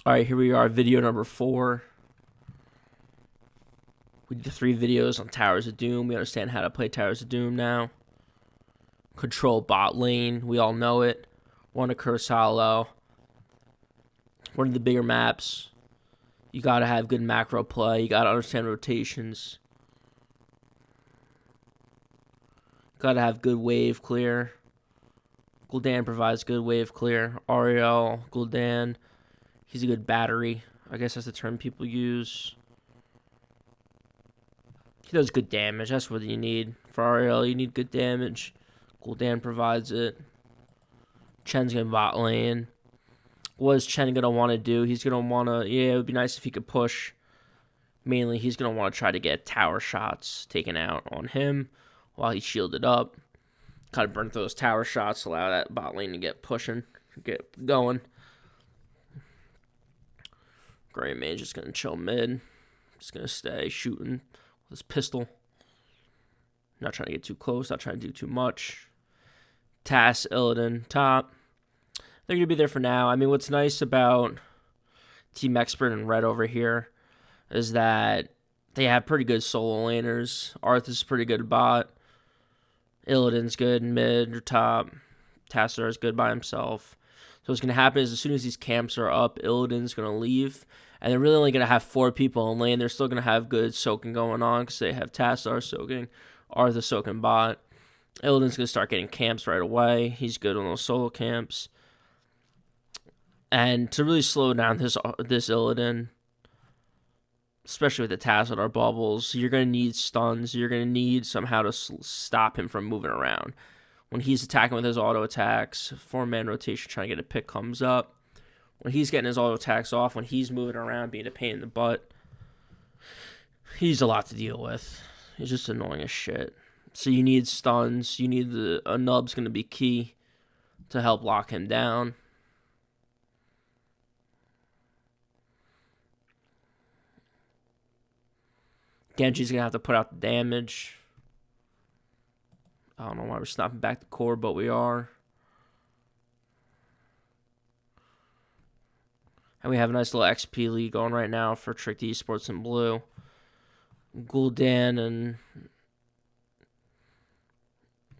Alright, here we are, video number 4. We did 3 videos on Towers of Doom. We understand how to play Towers of Doom now. Control bot lane, we all know it. One to Curse Hollow. One of the bigger maps. You gotta have good macro play. You gotta understand rotations. Gotta have good wave clear. Gul'dan provides good wave clear. Ariel, Gul'dan, he's a good battery. I guess that's the term people use. He does good damage. That's what you need. For Ariel, you need good damage. Gul'dan provides it. Chen's gonna bot lane. What is Chen gonna want to do? He's gonna want to. Yeah, it would be nice if he could push. Mainly, he's gonna want to try to get tower shots taken out on him while he's shielded up. Kind of burn those tower shots, allow that bot lane to get pushing, get going. Gray Mage just gonna chill mid. Just gonna stay shooting with his pistol. Not trying to get too close. Not trying to do too much. Tass, Illidan, top. They're going to be there for now. I mean, what's nice about Team Expert and Red over here is that they have pretty good solo laners. Arthas is pretty good bot. Illidan's good mid or top. Tassar is good by himself. So what's going to happen is as soon as these camps are up, Illidan's going to leave. And they're really only going to have 4 people in lane. They're still going to have good soaking going on because they have Tassar soaking, Arthas soaking bot. Illidan's going to start getting camps right away. He's good on those solo camps. And to really slow down this Illidan, especially with the Tassar bubbles, you're going to need stuns. You're going to need somehow to stop him from moving around. When he's attacking with his auto attacks, 4-man rotation trying to get a pick comes up. When he's getting his auto attacks off, when he's moving around being a pain in the butt, he's a lot to deal with. He's just annoying as shit. So you need stuns. You need a nub's going to be key to help lock him down. Genji's going to have to put out the damage. I don't know why we're snapping back the core, but we are. And we have a nice little XP lead going right now for Tricked Esports in blue. Gul'dan and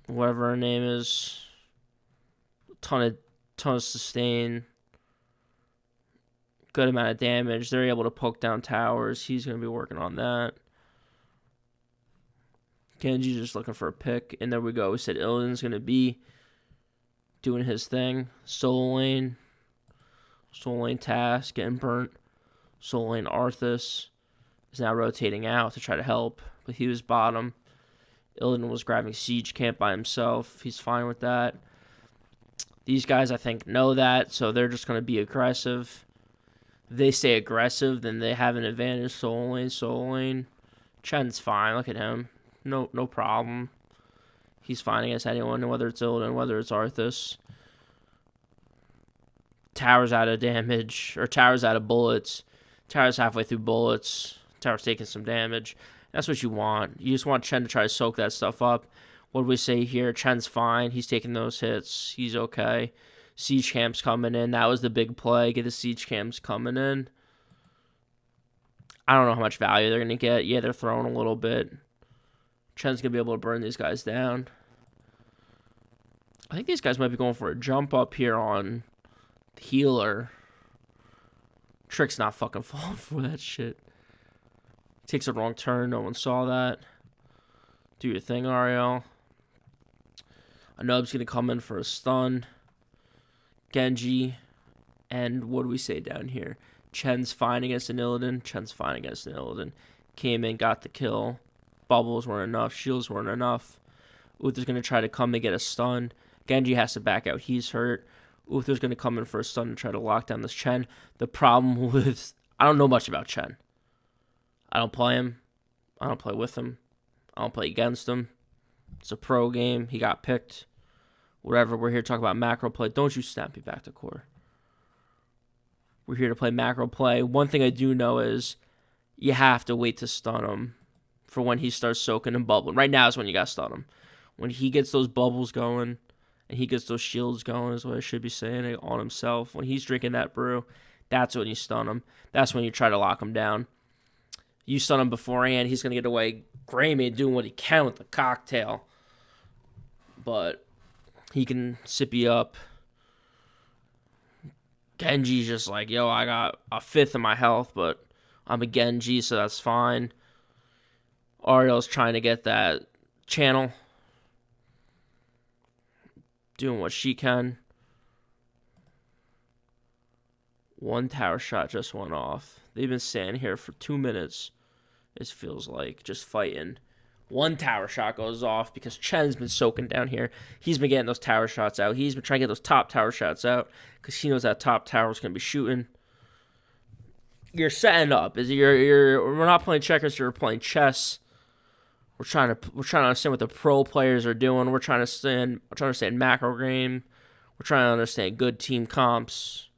whatever her name is. Ton of sustain. Good amount of damage. They're able to poke down towers. He's going to be working on that. Genji's just looking for a pick. And there we go. We said Illidan's going to be doing his thing. Solo lane. Solo lane Task getting burnt. Solo lane Arthas is now rotating out to try to help. But he was bottom. Illidan was grabbing Siege Camp by himself. He's fine with that. These guys, I think, know that. So they're just going to be aggressive. If they stay aggressive, then they have an advantage. Solo lane. Chen's fine. Look at him. No problem. He's fine against anyone, whether it's Illidan, whether it's Arthas. Tower's out of damage, or Tower's out of bullets. Tower's halfway through bullets. Tower's taking some damage. That's what you want. You just want Chen to try to soak that stuff up. What do we say here? Chen's fine. He's taking those hits. He's okay. Siege Camp's coming in. That was the big play. Get the Siege Camps coming in. I don't know how much value they're going to get. Yeah, they're throwing a little bit. Chen's going to be able to burn these guys down. I think these guys might be going for a jump up here on healer. Trick's not fucking falling for that shit. Takes a wrong turn. No one saw that. Do your thing, Ariel. Anub's going to come in for a stun. Genji. And what do we say down here? Chen's fine against an Illidan. Came in, got the kill. Bubbles weren't enough. Shields weren't enough. Uther's going to try to come and get a stun. Genji has to back out. He's hurt. Uther's going to come in for a stun and try to lock down this Chen. The problem with... I don't know much about Chen. I don't play him. I don't play with him. I don't play against him. It's a pro game. He got picked. Whatever. We're here to talk about macro play. Don't you snap me back to core. We're here to play macro play. One thing I do know is you have to wait to stun him for when he starts soaking and bubbling. Right now is when you got to stun him. When he gets those bubbles going and he gets those shields going is what I should be saying on himself. When he's drinking that brew, That's when you stun him. That's when you try to lock him down. You stun him beforehand, he's going to get away. Greymane doing what he can with the cocktail. But he can sip you up. Genji's just like, yo, I got a fifth of my health, but I'm a Genji, so that's fine. Ariel's trying to get that channel. Doing what she can. One tower shot just went off. They've been standing here for 2 minutes. It feels like just fighting. One tower shot goes off because Chen's been soaking down here. He's been getting those tower shots out. He's been trying to get those top tower shots out because he knows that top tower is going to be shooting. You're setting up. We're not playing checkers. You're playing chess. We're trying to understand what the pro players are doing. We're trying to understand macro game. We're trying to understand good team comps.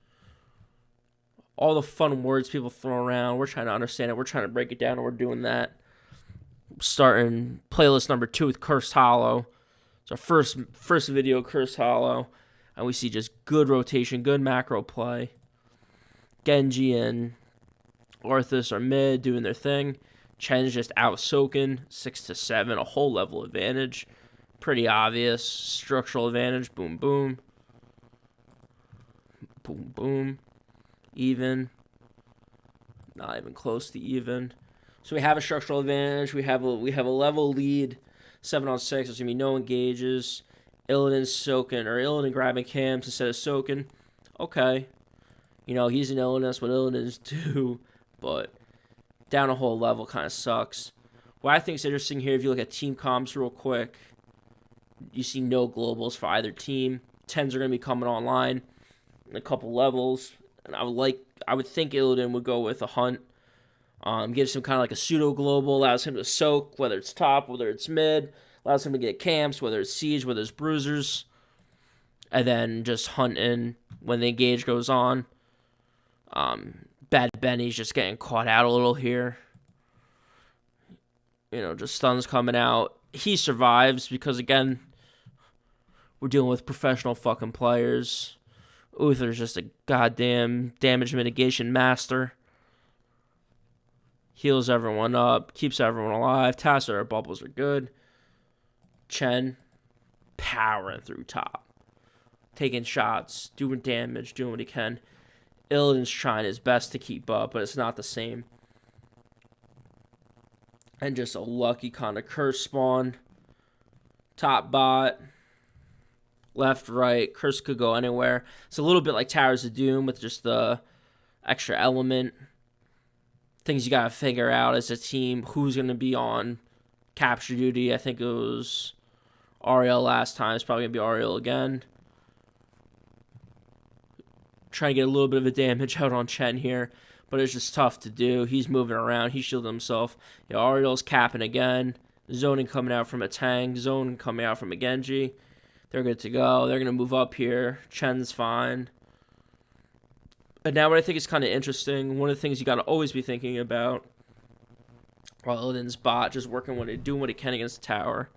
All the fun words people throw around, we're trying to understand it. We're trying to break it down, and we're doing that. Starting playlist number 2 with Cursed Hollow. It's our first video, Cursed Hollow. And we see just good rotation, good macro play. Genji and Arthas are mid, doing their thing. Chen's just out soaking, 6-7, a whole level advantage. Pretty obvious. Structural advantage, boom, boom. Boom, boom. Even. Not even close to even. So we have a structural advantage. We have a level lead. 7-on-6. There's gonna be no engages. Illidan's soaking, or Illidan grabbing cams instead of soaking. Okay. You know, he's an Illidan. That's what Illidan's do. But down a whole level kind of sucks. What I think is interesting here, if you look at team comps real quick, you see no globals for either team. 10s are going to be coming online in a couple levels. And I would think Illidan would go with a Hunt. Gives him kind of like a pseudo global, allows him to soak, whether it's top, whether it's mid, allows him to get camps, whether it's siege, whether it's bruisers, and then just hunt in when the engage goes on. Bad Benny's just getting caught out a little here. You know, just stuns coming out. He survives because, again, we're dealing with professional fucking players. Uther's just a goddamn damage mitigation master. Heals everyone up, keeps everyone alive. Tassadar bubbles are good. Chen powering through top. Taking shots, doing damage, doing what he can. Illidan's trying his best to keep up, but it's not the same. And just a lucky kind of curse spawn. Top bot. Left, right. Curse could go anywhere. It's a little bit like Towers of Doom with just the extra element. Things you got to figure out as a team. Who's going to be on capture duty. I think it was Ariel last time. It's probably going to be Ariel again. Trying to get a little bit of a damage out on Chen here. But it's just tough to do. He's moving around. He shielded himself. Yeah, Ariel's capping again. Zoning coming out from a Tang. Zone coming out from a Genji. They're good to go. They're going to move up here. Chen's fine. And now what I think is kind of interesting, one of the things you got to always be thinking about while Illidan's bot just doing what he can against the tower,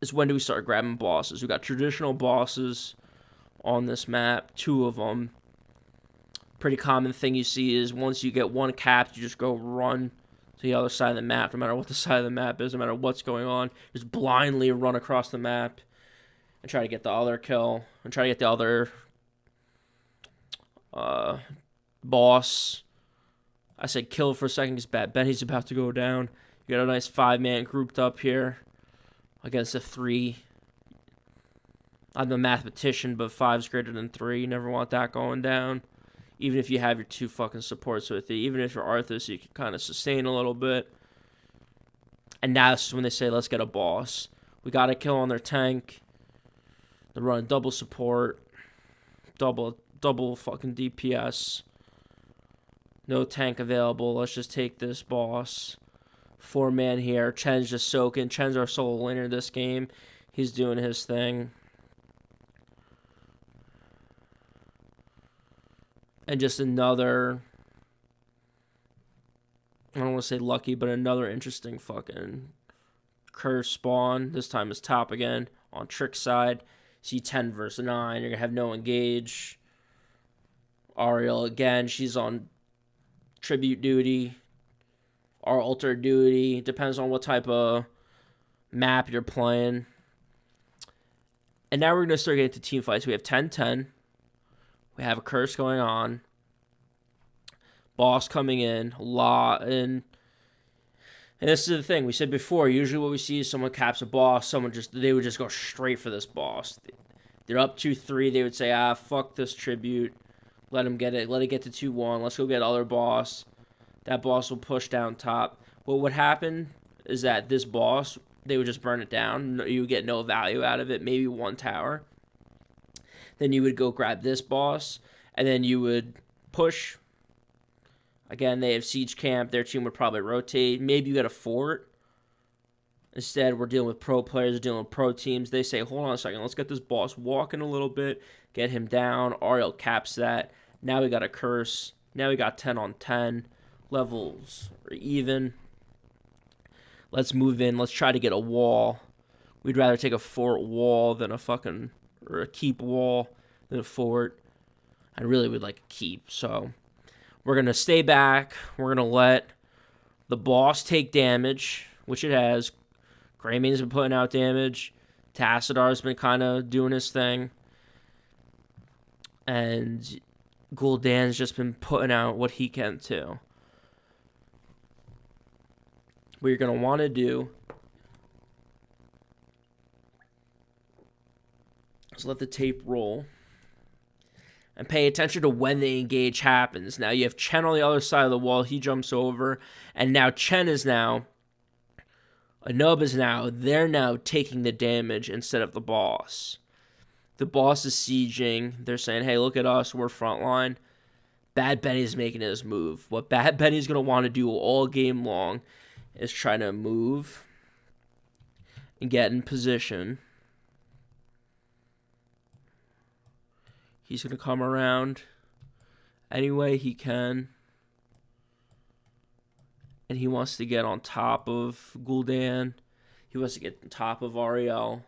is when do we start grabbing bosses? We got traditional bosses on this map, 2 of them. Pretty common thing you see is once you get one capped, you just go run to the other side of the map, no matter what the side of the map is, no matter what's going on. Just blindly run across the map and try to get the other kill, and try to get the other boss. I said kill for a second because Bad Benny's about to go down. You got a nice 5-man grouped up here against a 3. I'm a mathematician, but 5's greater than 3. You never want that going down. Even if you have your 2 fucking supports with you. Even if you're Arthas, you can kind of sustain a little bit. And now this is when they say, let's get a boss. We got to kill on their tank. They're running double support. Double fucking DPS. No tank available. Let's just take this boss. 4-man here. Chen's just soaking. Chen's our solo laner this game. He's doing his thing. And just another, I don't want to say lucky, but another interesting fucking curse spawn. This time it's top again on Trick side. See 10 versus 9. You're going to have no engage Ariel, again, she's on tribute duty or altar duty. Depends on what type of map you're playing. And now we're going to start getting to team fights. We have 10-10. We have a curse going on. Boss coming in. And this is the thing. We said before, usually what we see is someone caps a boss. They would just go straight for this boss. They're up 2-3. They would say, fuck this tribute. Let them get it. Let it get to 2-1. Let's go get other boss. That boss will push down top. What would happen is that this boss, they would just burn it down. You would get no value out of it. Maybe 1 tower. Then you would go grab this boss. And then you would push. Again, they have siege camp. Their team would probably rotate. Maybe you get a fort. Instead, we're dealing with pro players, dealing with pro teams. They say, hold on a second. Let's get this boss walking a little bit. Get him down. Ariel caps that. Now we got a curse. Now we got 10-on-10. Levels are even. Let's move in. Let's try to get a wall. We'd rather take a fort wall than or a keep wall than a fort. I really would like a keep. So we're going to stay back. We're going to let the boss take damage, which it has. Greymane's been putting out damage. Tacidar's been kind of doing his thing. And Gul'dan's just been putting out what he can too. What you're going to want to do is let the tape roll and pay attention to when the engage happens. Now you have Chen on the other side of the wall. He jumps over. And now Chen is now, Anub is now, they're now taking the damage instead of the boss. The boss is sieging. They're saying, hey, look at us. We're frontline. Bad Benny's making his move. What Bad Benny's going to want to do all game long is try to move and get in position. He's going to come around any way he can. And he wants to get on top of Gul'dan. He wants to get on top of Ariel.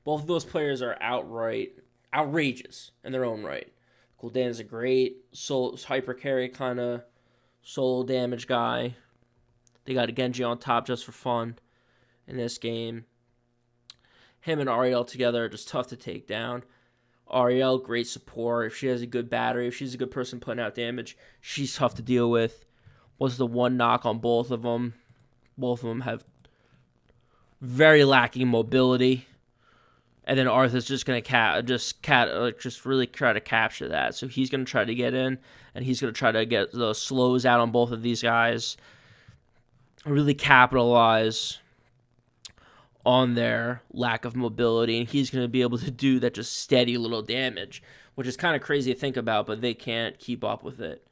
Both of those players are outrageous in their own right. Gul'dan's a great hyper carry kind of soul damage guy. They got a Genji on top just for fun in this game. Him and Ariel together are just tough to take down. Ariel, great support. If she has a good battery, if she's a good person putting out damage, she's tough to deal with. What's the one knock on both of them? Both of them have very lacking mobility. And then Arthur's just going to just really try to capture that. So he's going to try to get in, and he's going to try to get the slows out on both of these guys. Really capitalize on their lack of mobility, and he's going to be able to do that just steady little damage, which is kind of crazy to think about, but they can't keep up with it.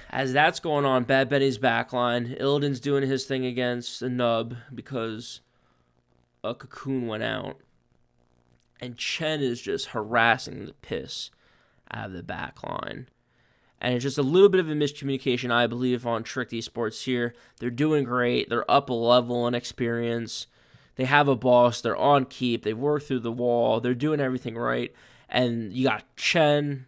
As that's going on, Bad Benny's backline, Illidan's doing his thing against a nub because a cocoon went out, and Chen is just harassing the piss out of the backline. And it's just a little bit of a miscommunication, I believe, on Tricked Esports here. They're doing great. They're up a level in experience. They have a boss. They're on keep. They've worked through the wall. They're doing everything right. And you got Chen.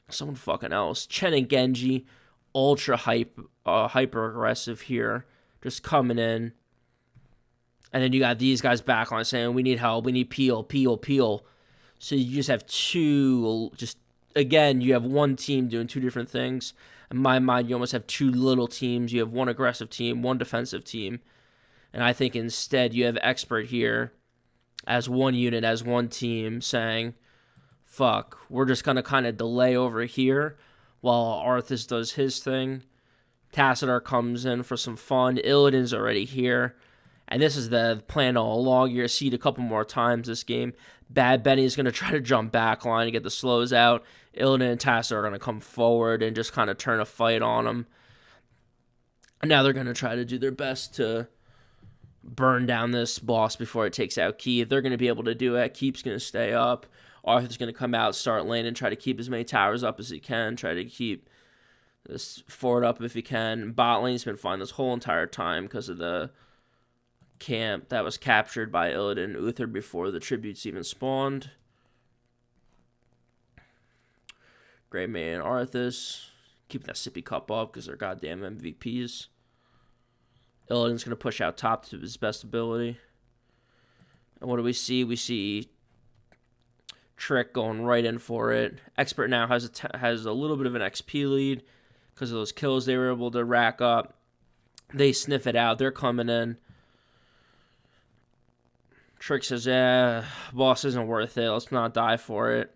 Someone fucking else. Chen and Genji, ultra hyper aggressive here. Just coming in. And then you got these guys back on saying, we need help. We need peel. So you just have two, again, you have one team doing two different things. In my mind, you almost have two little teams. You have one aggressive team, one defensive team. And I think instead you have Expert here as one unit, as one team saying, fuck, we're just going to kind of delay over here while Arthas does his thing. Tassadar comes in for some fun. Illidan's already here. And this is the plan all along. You're going to see it a couple more times this game. Bad Benny is going to try to jump back line and get the slows out. Illidan and Tassadar are going to come forward and just kind of turn a fight on them. And now they're going to try to do their best to burn down this boss before it takes out Keith. They're going to be able to do it. Keith's going to stay up. Arthur's going to come out, start lane, and try to keep as many towers up as he can. Try to keep this forward up if he can. Bot lane's been fine this whole entire time because of the camp that was captured by Illidan and Uther before the tributes even spawned. Greymane and Arthas keeping that sippy cup up because they're goddamn MVPs. Illidan's going to push out top to his best ability. And what do we see? We see Trick going right in for it. Expert now has a little bit of an XP lead because of those kills they were able to rack up. They sniff it out. They're coming in. Trick says, boss isn't worth it. Let's not die for it.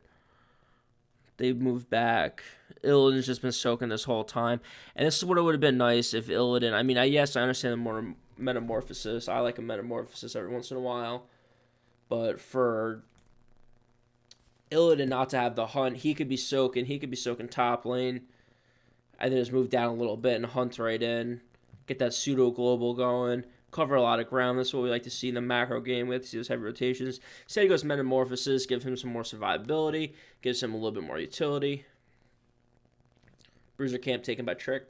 They move back. Illidan's just been soaking this whole time. And this is what it would have been nice if Illidan... I mean, yes, I understand the more metamorphosis. I like a metamorphosis every once in a while. But for Illidan not to have the hunt, he could be soaking. He could be soaking top lane. I then just move down a little bit and hunt right in. Get that pseudo-global going. Cover a lot of ground. That's what we like to see in the macro game. We like to see those heavy rotations. Instead, he goes Metamorphosis, give him some more survivability, gives him a little bit more utility. Bruiser camp taken by Trick.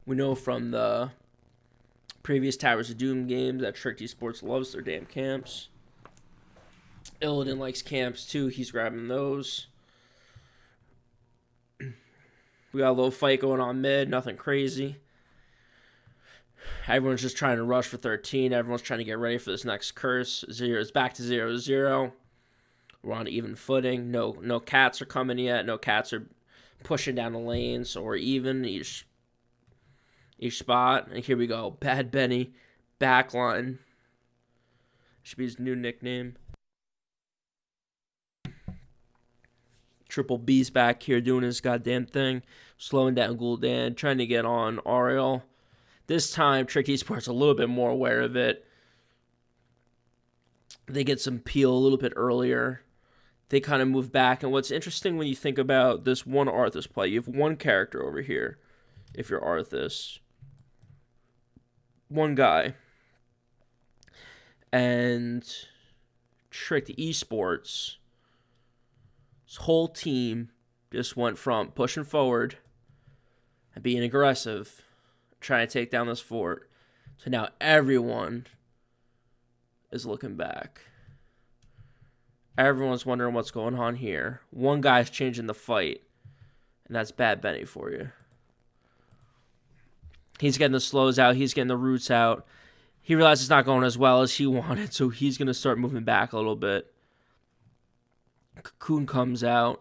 We know from the previous Towers of Doom games that Trick Esports loves their damn camps. Illidan likes camps too. He's grabbing those. We got a little fight going on mid, nothing crazy. Everyone's just trying to rush for 13. Everyone's trying to get ready for this next curse. It's back to 0-0. We're on even footing. No cats are coming yet. No cats are pushing down the lanes or even each spot. And here we go. Bad Benny, backline. Should be his new nickname. Triple B's back here doing his goddamn thing. Slowing down Gul'dan, trying to get on Ariel. This time, Trick Esports a little bit more aware of it. They get some peel a little bit earlier. They kind of move back. And what's interesting when you think about this one Arthas play, you have one character over here, if you're Arthas. One guy. And Trick Esports... his whole team just went from pushing forward and being aggressive, trying to take down this fort, to now everyone is looking back. Everyone's wondering what's going on here. One guy's changing the fight, and that's Bad Benny for you. He's getting the slows out. He's getting the roots out. He realizes it's not going as well as he wanted, so he's going to start moving back a little bit. Cocoon comes out.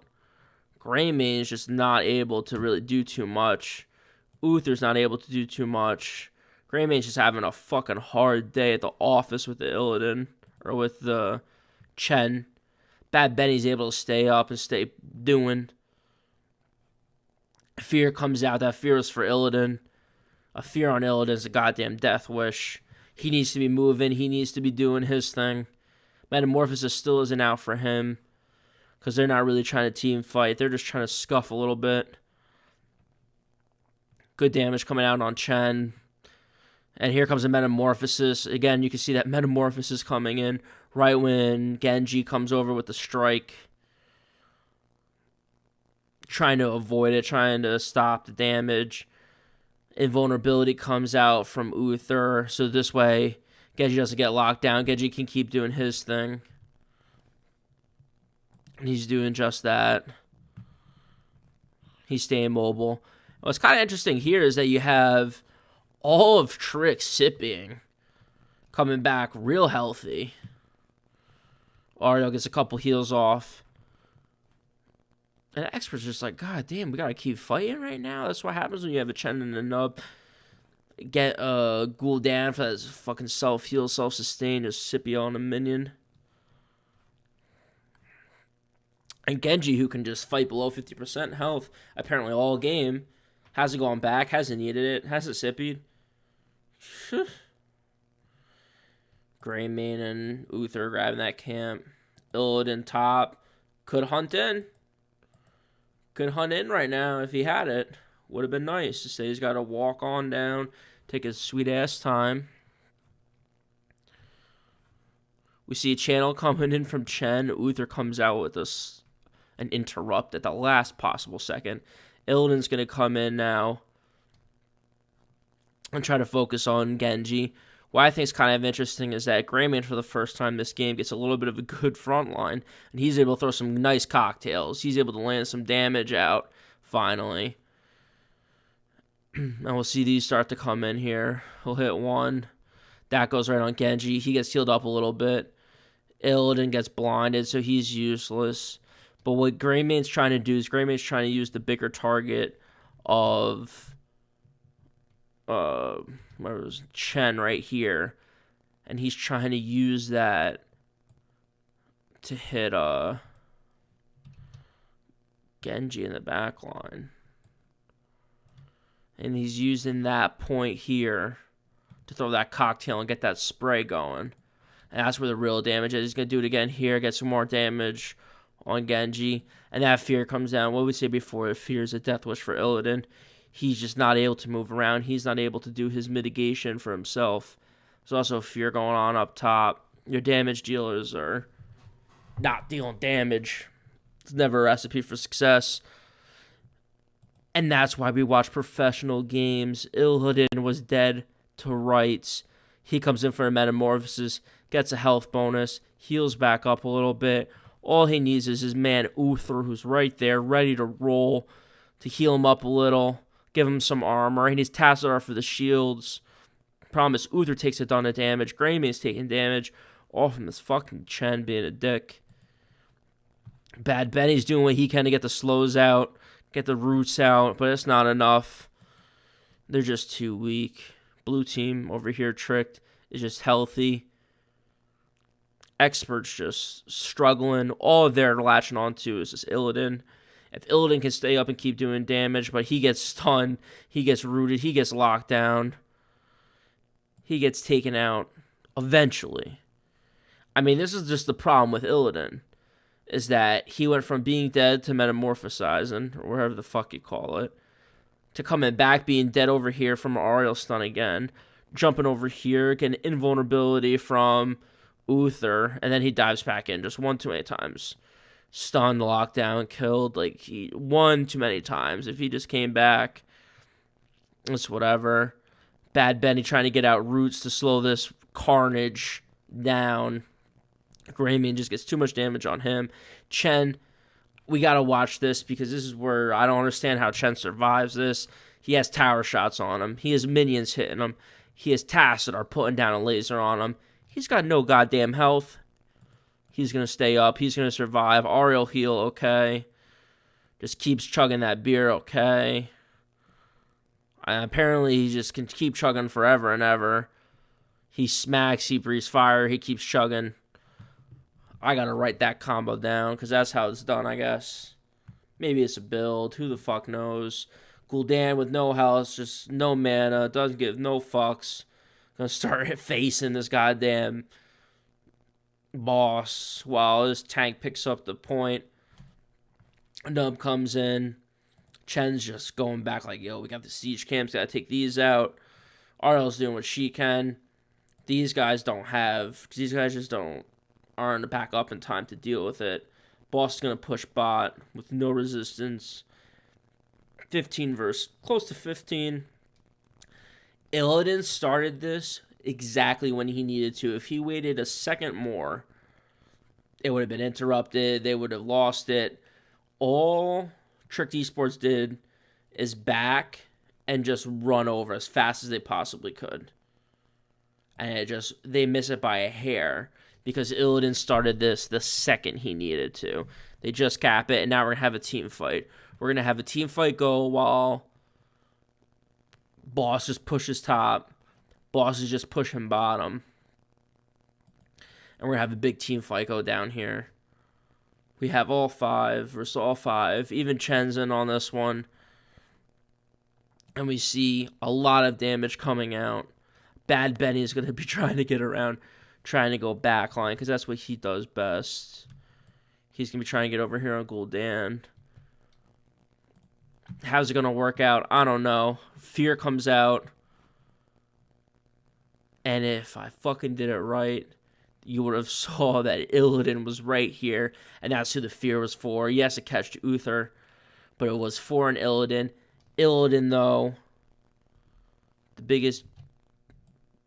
Greymane is just not able to really do too much. Uther's not able to do too much. Greymane's just having a fucking hard day at the office with the Illidan, or with the Chen. Bad Benny's able to stay up and stay doing. Fear comes out. That fear is for Illidan. A fear on Illidan is a goddamn death wish. He needs to be moving. He needs to be doing his thing. Metamorphosis still isn't out for him, because they're not really trying to team fight. They're just trying to scuff a little bit. Good damage coming out on Chen. And here comes a Metamorphosis. Again, you can see that Metamorphosis coming in right when Genji comes over with the strike. Trying to avoid it, trying to stop the damage. Invulnerability comes out from Uther. So this way, Genji doesn't get locked down. Genji can keep doing his thing. He's doing just that. He's staying mobile. What's kind of interesting here is that you have all of Trick sipping, coming back real healthy. Ariel gets a couple heals off. And Expert's just like, God damn, we gotta keep fighting right now. That's what happens when you have a Chen and a Nub. Get Gul'dan for that fucking self-heal, self-sustain, just sippy on a minion. And Genji, who can just fight below 50% health, apparently all game, hasn't gone back, hasn't needed it, hasn't sippied. Greymane and Uther grabbing that camp. Illidan top. Could hunt in. Could hunt in right now if he had it. Would have been nice to say he's got to walk on down, take his sweet-ass time. We see a channel coming in from Chen. Uther comes out with an interrupt at the last possible second. Illidan's going to come in now and try to focus on Genji. what I think is kind of interesting is that Grayman, for the first time this game, gets a little bit of a good front line, and he's able to throw some nice cocktails. He's able to land some damage out, finally. And we'll see these start to come in here. He'll hit one. That goes right on Genji. He gets healed up a little bit. Illidan gets blinded, so he's useless. But what Grayman's trying to do is Grayman's trying to use the bigger target of where was Chen right here, and he's trying to use that to hit Genji in the back line. And he's using that point here to throw that cocktail and get that spray going. And that's where the real damage is. He's going to do it again here, get some more damage on Genji. And that fear comes down. What we say before, fear is a death wish for Illidan. He's just not able to move around. He's not able to do his mitigation for himself. There's also fear going on up top. Your damage dealers are not dealing damage. It's never a recipe for success. And that's why we watch professional games. Illidan was dead to rights. He comes in for a metamorphosis, gets a health bonus, heals back up a little bit. All he needs is his man Uther, who's right there, ready to roll, to heal him up a little, give him some armor. And he's Tassadar for the shields. Problem is, Uther takes a ton of damage. Grayman's taking damage, all from this fucking Chen being a dick. Bad Benny's doing what he can to get the slows out, get the roots out, but it's not enough. They're just too weak. Blue team over here, Tricked, is just healthy. Experts just struggling. All they're latching onto is this Illidan. If Illidan can stay up and keep doing damage, but he gets stunned, he gets rooted, he gets locked down, he gets taken out eventually. I mean, this is just the problem with Illidan, is that he went from being dead to metamorphosizing, or whatever the fuck you call it, to coming back being dead over here from an Ariel stun again, jumping over here, getting invulnerability from Uther, and then he dives back in just one too many times. Stunned, locked down, killed, like, he won too many times. If he just came back, it's whatever. Bad Benny trying to get out roots to slow this carnage down. Grayman just gets too much damage on him. Chen, we gotta watch this because this is where I don't understand how Chen survives this. He has tower shots on him. He has minions hitting him. He has Tassadar putting down a laser on him. He's got no goddamn health. He's gonna stay up. He's gonna survive. Ariel heal, okay. Just keeps chugging that beer, okay. And apparently he just can keep chugging forever and ever. He smacks, he breathes fire, he keeps chugging. I gotta write that combo down, because that's how it's done, I guess. Maybe it's a build. Who the fuck knows? Gul'dan with no health, just no mana, doesn't give no fucks. Gonna start facing this goddamn boss while his tank picks up the point. Nub comes in. Chen's just going back like, yo, we got the siege camps, gotta take these out. Ariel's doing what she can. These guys don't have, because these guys just aren't to back up in time to deal with it. Boss is going to push bot with no resistance. 15 versus close to 15. Illidan started this exactly when he needed to. If he waited a second more, it would have been interrupted. They would have lost it. All Tricked Esports did is back and just run over as fast as they possibly could. And they miss it by a hair. Because Illidan started this the second he needed to. They just cap it, and now we're going to have a team fight. We're going to have a team fight go while Boss just pushes top. Boss is just pushing bottom. And we're going to have a big team fight go down here. We have all 5 versus all 5. Even Chen's in on this one. And we see a lot of damage coming out. Bad Benny is going to be trying to get around, trying to go backline, because that's what he does best. He's going to be trying to get over here on Gul'dan. How's it going to work out? I don't know. Fear comes out. And if I fucking did it right, you would have saw that Illidan was right here, and that's who the fear was for. Yes, it catched Uther, but it was for an Illidan. Illidan, though, the biggest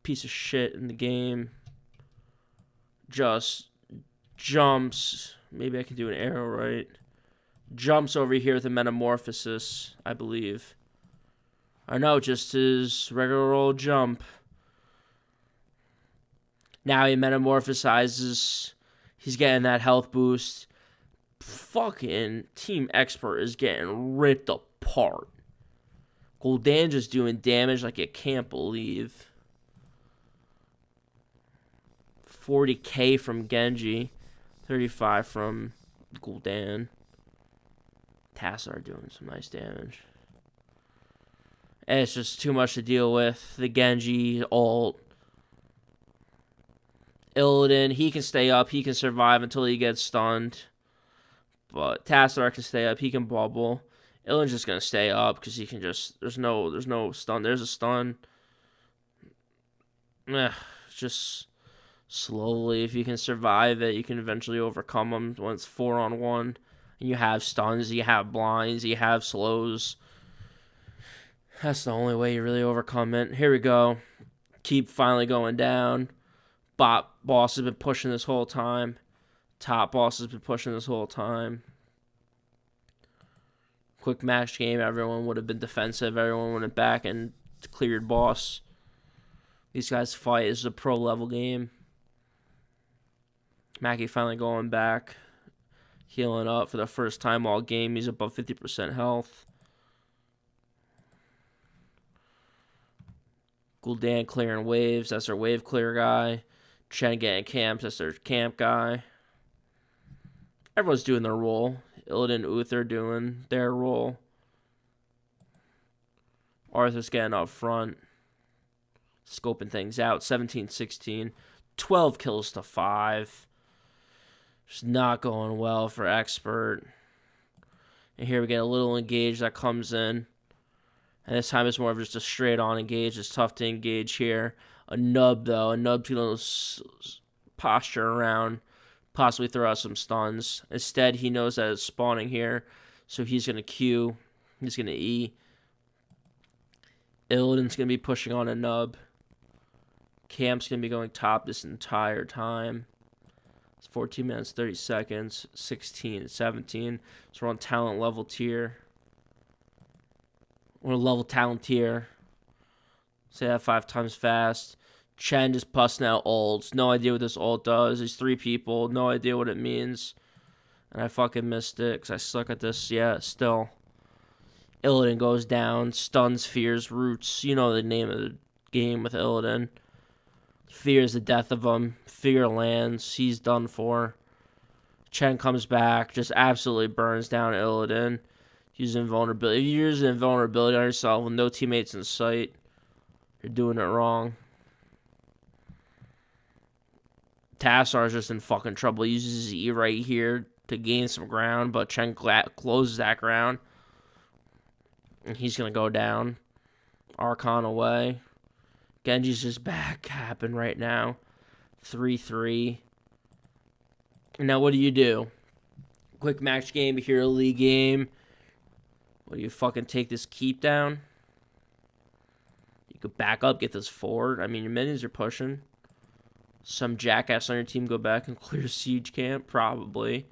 piece of shit in the game. Just jumps. Maybe I can do an arrow right. Jumps over here with a metamorphosis, I believe. Or no, just his regular old jump. Now he metamorphosizes. He's getting that health boost. Fucking Team Expert is getting ripped apart. Gul'dan just doing damage like you can't believe. 40k from Genji. 35 from Gul'dan. Tassar doing some nice damage. And it's just too much to deal with. The Genji ult. Illidan, he can stay up. He can survive until he gets stunned. But Tassar can stay up. He can bubble. Illidan's just going to stay up because he can just... There's no stun. There's a stun. Just slowly. If you can survive it, you can eventually overcome them when it's 4-on-1. And you have stuns, you have blinds, you have slows. That's the only way you really overcome it. Here we go. Keep finally going down. Bot boss has been pushing this whole time. Top boss has been pushing this whole time. Quick match game. Everyone would have been defensive. Everyone went back and cleared boss. These guys fight. This is a pro level game. Mackie finally going back. Healing up for the first time all game. He's above 50% health. Gul'dan clearing waves. That's their wave clear guy. Chen getting camps. That's their camp guy. Everyone's doing their role. Illidan and Uther doing their role. Arthur's getting up front. Scoping things out. 17-16. 12 kills to 5. Just not going well for Expert. And here we get a little engage that comes in. And this time it's more of just a straight on engage. It's tough to engage here. A nub though. A nub to posture around. Possibly throw out some stuns. Instead he knows that it's spawning here. So he's going to Q. He's going to E. Illidan's going to be pushing on a nub. Camp's going to be going top this entire time. It's 14 minutes, 30 seconds, 16 and 17. So we're on talent level tier. We're level talent tier. Say that 5 times fast. Chen just busting out ults. No idea what this ult does. There's 3 people. No idea what it means. And I fucking missed it because I suck at this. Yeah, still. Illidan goes down. Stuns, fears, roots. You know the name of the game with Illidan. Fears the death of him. Fear lands. He's done for. Chen comes back. Just absolutely burns down Illidan. Using invulnerability. If you're using invulnerability on yourself with no teammates in sight, you're doing it wrong. Tassar's just in fucking trouble. He uses his E right here to gain some ground, but Chen closes that ground. And he's going to go down. Archon away. Genji's just back capping right now. 3-3. And now what do? Quick match game, hero league game. What do you fucking take this keep down? You could back up, get this forward. I mean, your minions are pushing. Some jackass on your team go back and clear siege camp? Probably.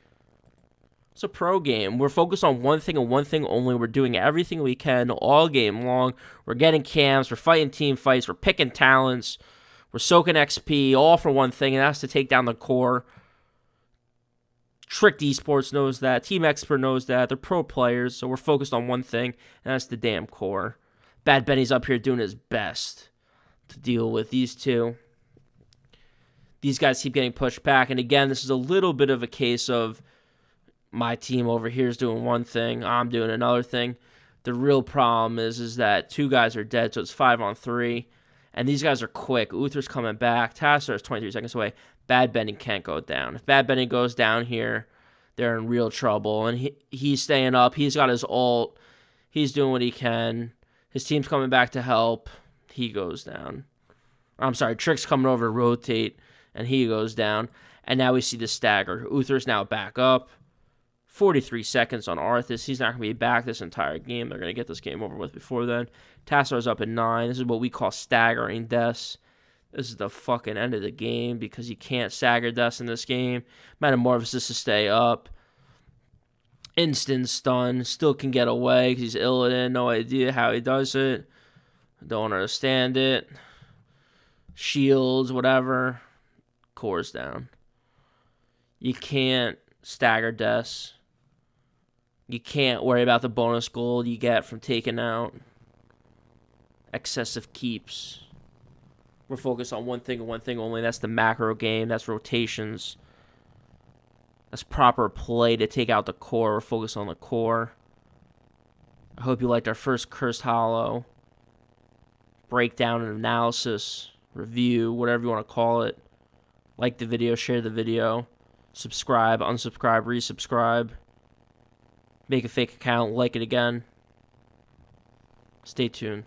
It's a pro game. We're focused on one thing and one thing only. We're doing everything we can all game long. We're getting camps. We're fighting team fights. We're picking talents. We're soaking XP, all for one thing, and that's to take down the core. Tricked Esports knows that. Team Expert knows that. They're pro players, so we're focused on one thing, and that's the damn core. Bad Benny's up here doing his best to deal with these two. These guys keep getting pushed back, and again, this is a little bit of a case of my team over here is doing one thing, I'm doing another thing. The real problem is that 2 guys are dead, so it's 5-on-3, and these guys are quick. Uther's coming back. Tassar is 23 seconds away. Bad Benny can't go down. If Bad Benny goes down here, they're in real trouble, and he's staying up. He's got his ult. He's doing what he can. His team's coming back to help. He goes down. I'm sorry, Trick's coming over to rotate, and he goes down. And now we see the stagger. Uther's now back up. 43 seconds on Arthas. He's not going to be back this entire game. They're going to get this game over with before then. Tassar's up at 9. This is what we call staggering deaths. This is the fucking end of the game because you can't stagger deaths in this game. Metamorphosis to stay up. Instant stun. Still can get away because he's Illidan. No idea how he does it. Don't understand it. Shields, whatever. Core's down. You can't stagger deaths. You can't worry about the bonus gold you get from taking out excessive keeps. We're focused on one thing and one thing only. That's the macro game. That's rotations. That's proper play to take out the core. We're focused on the core. I hope you liked our first Cursed Hollow breakdown and analysis, review, whatever you want to call it. Like the video, share the video, subscribe, unsubscribe, resubscribe. Make a fake account, like it again. Stay tuned.